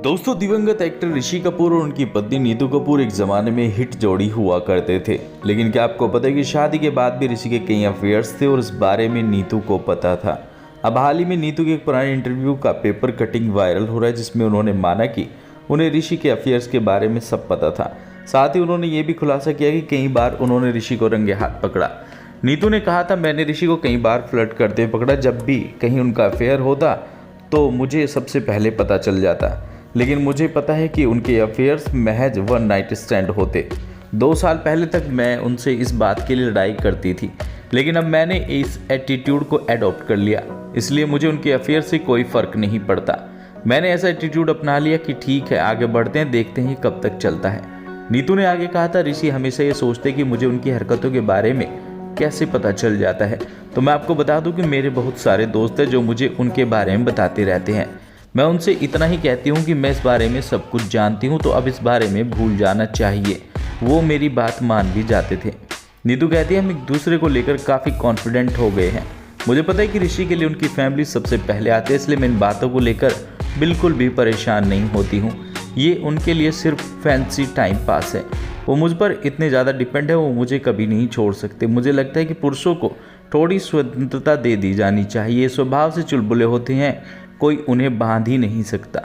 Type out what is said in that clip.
दोस्तों, दिवंगत एक्टर ऋषि कपूर और उनकी पत्नी नीतू कपूर एक ज़माने में हिट जोड़ी हुआ करते थे। लेकिन क्या आपको पता है कि शादी के बाद भी ऋषि के कई अफेयर्स थे और इस बारे में नीतू को पता था। अब हाल ही में नीतू के एक पुराने इंटरव्यू का पेपर कटिंग वायरल हो रहा है, जिसमें उन्होंने माना कि उन्हें ऋषि के अफेयर्स के बारे में सब पता था। साथ ही उन्होंने ये भी खुलासा किया कि कई बार उन्होंने ऋषि को रंगे हाथ पकड़ा। नीतू ने कहा था, मैंने ऋषि को कई बार फ्लर्ट करते हुए पकड़ा। जब भी कहीं उनका अफेयर होता तो मुझे सबसे पहले पता चल जाता, लेकिन मुझे पता है कि उनके अफेयर्स महज वन नाइट स्टैंड होते। 2 साल पहले तक मैं उनसे इस बात के लिए लड़ाई करती थी, लेकिन अब मैंने इस एटीट्यूड को एडॉप्ट कर लिया, इसलिए मुझे उनके अफेयर से कोई फ़र्क नहीं पड़ता। मैंने ऐसा एटीट्यूड अपना लिया कि ठीक है, आगे बढ़ते हैं, देखते हैं कब तक चलता है। नीतू ने आगे कहा था, ऋषि हमेशा ये सोचते कि मुझे उनकी हरकतों के बारे में कैसे पता चल जाता है। तो मैं आपको बता दूं कि मेरे बहुत सारे दोस्त हैं जो मुझे उनके बारे में बताते रहते हैं। मैं उनसे इतना ही कहती हूँ कि मैं इस बारे में सब कुछ जानती हूँ, तो अब इस बारे में भूल जाना चाहिए। वो मेरी बात मान भी जाते थे। नीतू कहती है, हम एक दूसरे को लेकर काफ़ी कॉन्फिडेंट हो गए हैं। मुझे पता है कि ऋषि के लिए उनकी फैमिली सबसे पहले आती है, इसलिए मैं इन बातों को लेकर बिल्कुल भी परेशान नहीं होती हूँ। ये उनके लिए सिर्फ फैंसी टाइम पास है। वो मुझ पर इतने ज़्यादा डिपेंड है, वो मुझे कभी नहीं छोड़ सकते। मुझे लगता है कि पुरुषों को थोड़ी स्वतंत्रता दे दी जानी चाहिए। स्वभाव से चुलबुले होते हैं, कोई उन्हें बांध ही नहीं सकता।